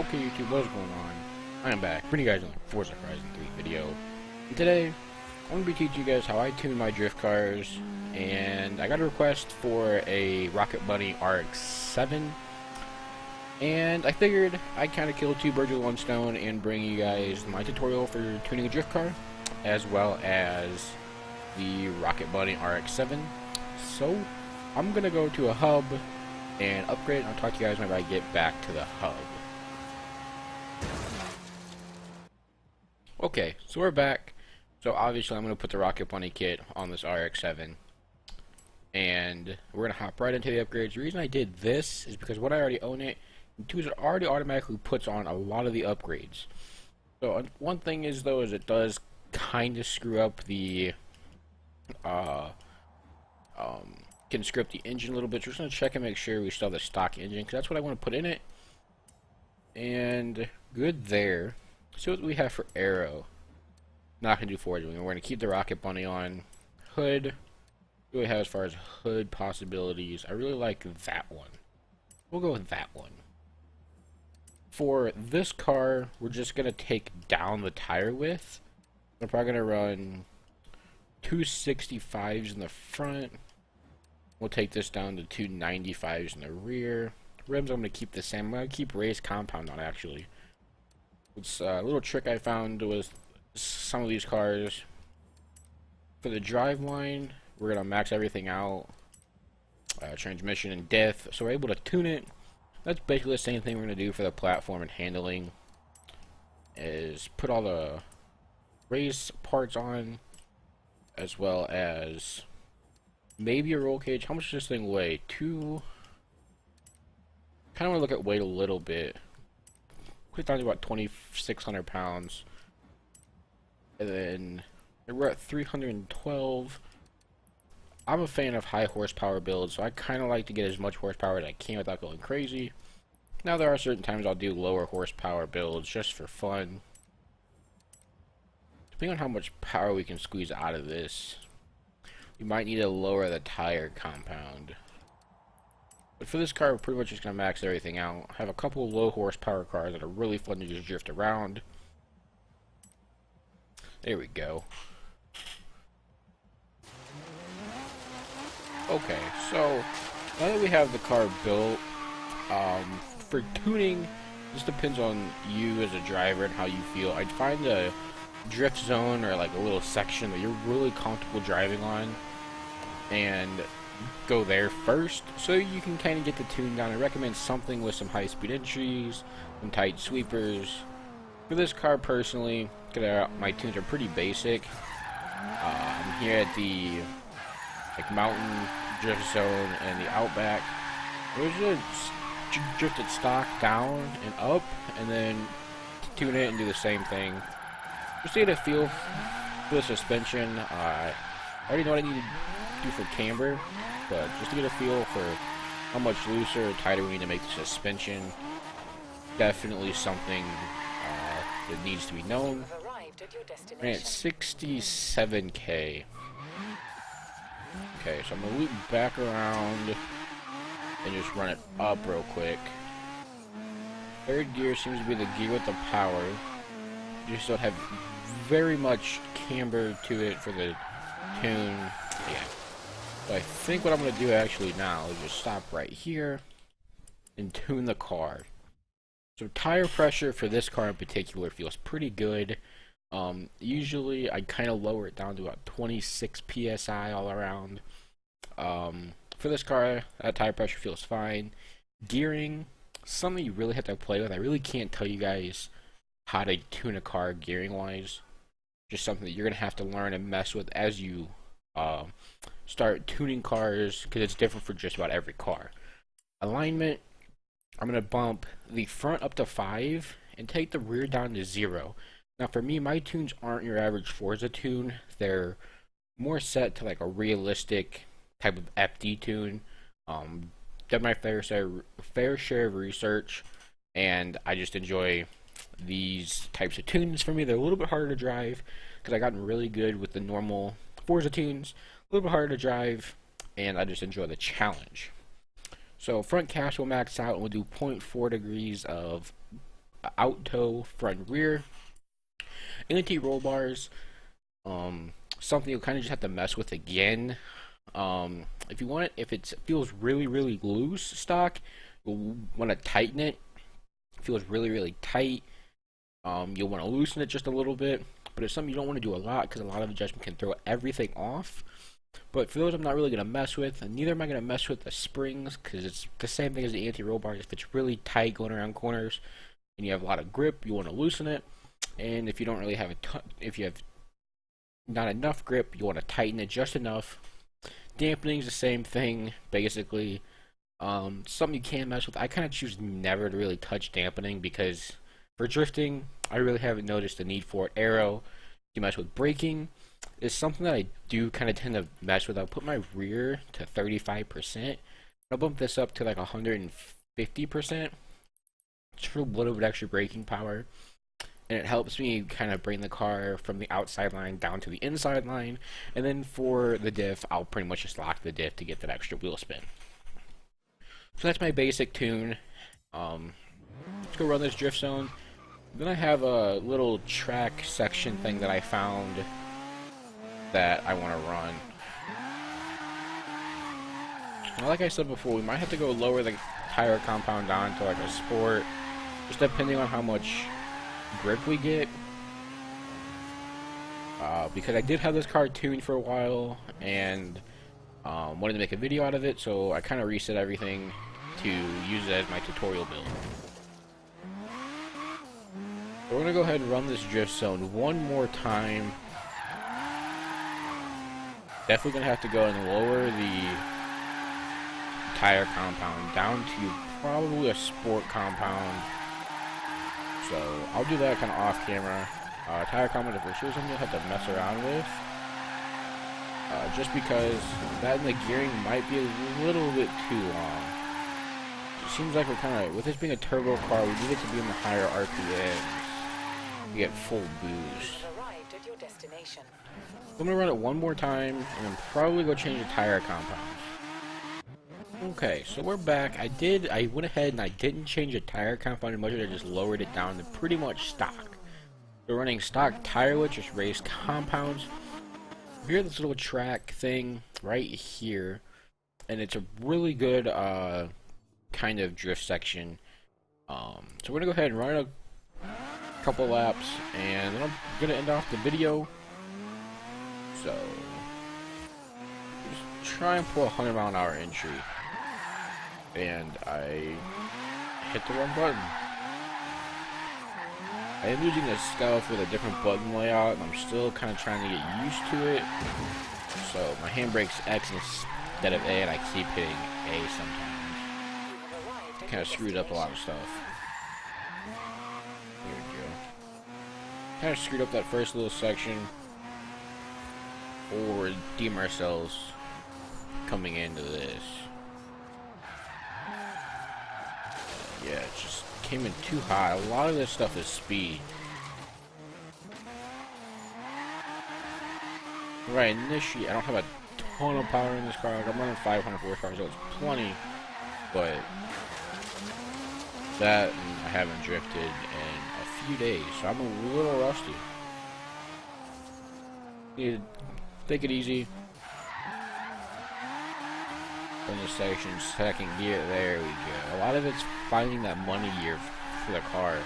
Okay, YouTube, what's going on? I am back, bringing you guys another Forza Horizon 3 video. And today, I'm going to be teaching you guys how I tune my drift cars, and I got a request for a Rocket Bunny RX-7, and I figured I'd kind of kill two birds with one stone and bring you guys my tutorial for tuning a drift car, as well as the Rocket Bunny RX-7. So, I'm going to go to a hub and upgrade, and I'll talk to you guys whenever I get back to the hub. Okay, so we're back. So obviously I'm going to put the Rocket Bunny kit on this RX-7. And we're going to hop right into the upgrades. The reason I did this is because when I already own it, Intuit already automatically puts on a lot of the upgrades. So one thing is though, is it does kind of screw up the, can script the engine a little bit. Just going to check and make sure we still have the stock engine, because that's what I want to put in it. And good there. See what we have for aero. Not gonna do Forza. We're gonna keep the Rocket Bunny on. Hood. What do we have as far as hood possibilities? I really like that one. We'll go with that one. For this car, we're just gonna take down the tire width. I'm probably gonna run 265s in the front. We'll take this down to 295s in the rear. Rims I'm gonna keep the same. I'm gonna keep race compound on actually. It's a little trick I found with some of these cars. For the driveline, we're going to max everything out. Transmission and diff, so we're able to tune it. That's basically the same thing we're going to do for the platform and handling. Is put all the race parts on, as well as maybe a roll cage. How much does this thing weigh? Kind of want to look at weight a little bit. Quick down to about 2,600 pounds. And then we're at 312. I'm a fan of high horsepower builds, so I kind of like to get as much horsepower as I can without going crazy. Now there are certain times I'll do lower horsepower builds just for fun. Depending on how much power we can squeeze out of this, we might need to lower the tire compound. But for this car, we're pretty much just going to max everything out. I have a couple of low horsepower cars that are really fun to just drift around. There we go. Okay, so now that we have the car built, for tuning, this depends on you as a driver and how you feel. I'd find a drift zone or like a little section that you're really comfortable driving on, and go there first, so you can kind of get the tune down. I recommend something with some high-speed entries, some tight sweepers. For this car, personally, my tunes are pretty basic. I'm here at the mountain drift zone and the outback. We're just drift it stock down and up, and then tune it and do the same thing. Just to get a feel for the suspension. I already know what I need to do for camber, but just to get a feel for how much looser or tighter we need to make the suspension. Definitely something that needs to be known. And at 67k. Okay, so I'm gonna loop back around and just run it up real quick. Third gear seems to be the gear with the power. You just don't have very much camber to it for the tune. Yeah. So I think what I'm going to do actually now is just stop right here and tune the car. So tire pressure for this car in particular feels pretty good. Usually I kind of lower it down to about 26 psi all around. For this car, that tire pressure feels fine. Gearing, something you really have to play with. I really can't tell you guys how to tune a car gearing wise. Just something that you're going to have to learn and mess with as you start tuning cars, because it's different for just about every car. Alignment, I'm going to bump the front up to 5 and take the rear down to 0. Now for me, my tunes aren't your average Forza tune. They're more set to like a realistic type of FD tune. Done my fair share of research, and I just enjoy these types of tunes. For me, they're a little bit harder to drive because I've gotten really good with the normal Forza tunes. A little bit harder to drive, and I just enjoy the challenge. So front cash will max out, and we'll do 0.4 degrees of auto front rear, anti-roll bars. Something you'll kind of just have to mess with again. If you want it, if it feels really loose stock, you'll want to tighten it. If it feels really tight, you'll want to loosen it just a little bit. But it's something you don't want to do a lot because a lot of adjustment can throw everything off. But for those I'm not really going to mess with, and neither am I going to mess with the springs because it's the same thing as the anti-roll bars. If it's really tight going around corners and you have a lot of grip, you want to loosen it. And if you don't really have if you have not enough grip, you want to tighten it just enough. Dampening is the same thing, basically. Something you can mess with. I kind of choose never to really touch dampening because for drifting, I really haven't noticed the need for it. Aero, you mess with braking, is something that I do kind of tend to mess with. I'll put my rear to 35%. I'll bump this up to like 150%. Just for a little bit extra braking power. And it helps me kind of bring the car from the outside line down to the inside line. And then for the diff, I'll pretty much just lock the diff to get that extra wheel spin. So that's my basic tune. Let's go run this drift zone. Then I have a little track section thing that I found that I want to run. Now, like I said before, we might have to go lower the tire compound down to like a sport, just depending on how much grip we get. Because I did have this car tuned for a while and wanted to make a video out of it, so I kind of reset everything to use it as my tutorial build. So we're gonna go ahead and run this drift zone one more time. Definitely gonna have to go and lower the tire compound down to probably a sport compound. So I'll do that kind of off camera. Tire compound is for sure something you'll have to mess around with. Just because that and the gearing might be a little bit too long. It seems like we're kind of, with this being a turbo car, we need it to be in the higher RPMs. You get full boost. I'm gonna run it one more time and then probably go change the tire compounds. Okay, so we're back. I went ahead and I didn't change the tire compound much, I just lowered it down to pretty much stock. We're running stock tire with just raised compounds. Here's this little track thing right here, and it's a really good kind of drift section. So we're gonna go ahead and run a couple laps, and then I'm gonna end off the video. So just try and pull a 100-mile-an-hour entry, and I hit the wrong button. I am using a Scuff with a different button layout, and I'm still kind of trying to get used to it. So my handbrake's X instead of A, and I keep hitting A sometimes. Kind of screwed up a lot of stuff. Here we go. Kind of screwed up that first little section. Or redeem ourselves coming into this. Yeah, it just came in too high. A lot of this stuff is speed. Right, initially, I don't have a ton of power in this car. Like, I'm running 500 horsepower, so it's plenty. But that, and I haven't drifted in a few days, so I'm a little rusty. Need to take it easy. In this section, second gear, there we go. A lot of it's finding that money gear for the car.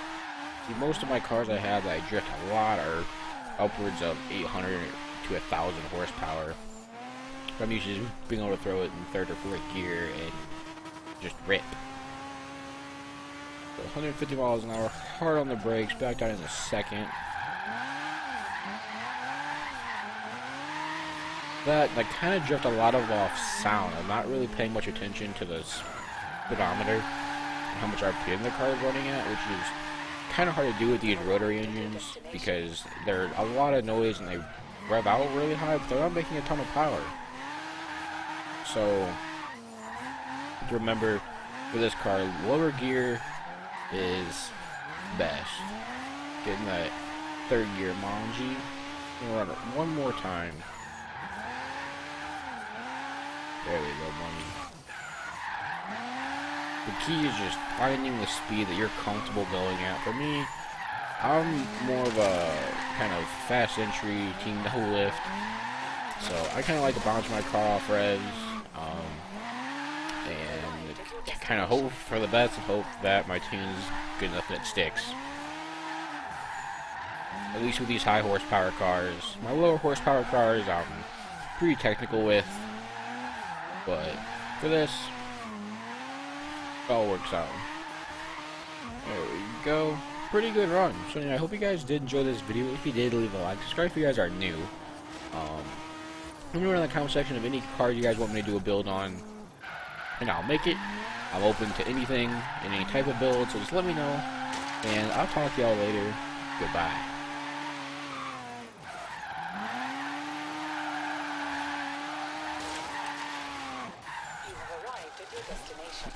See, most of my cars I have that I drift a lot are upwards of 800 to 1,000 horsepower. So I'm usually just being able to throw it in third or fourth gear and just rip. So 150 miles an hour, hard on the brakes, back down in a second. That I kind of drift a lot of off sound. I'm not really paying much attention to the speedometer and how much RPM the car is running at, which is kind of hard to do with these rotary engines because they're a lot of noise and they rev out really high, but they're not making a ton of power. So remember, for this car, lower gear is best. Getting that third gear Manji. We'll run it one more time. There we go, money. The key is just finding the speed that you're comfortable going at. For me, I'm more of a kind of fast entry, team no lift. So I kind of like to bounce my car off revs, and kind of hope for the best and hope that my tune's good enough that it sticks. At least with these high horsepower cars. My lower horsepower cars, I'm pretty technical with, but for this, it all works out. There we go. Pretty good run. So yeah, I hope you guys did enjoy this video. If you did, leave a like. Subscribe if you guys are new. Let me know in the comment section of any car you guys want me to do a build on, and I'll make it. I'm open to anything and any type of build, so just let me know. And I'll talk to y'all later. Goodbye. You have arrived at your destination.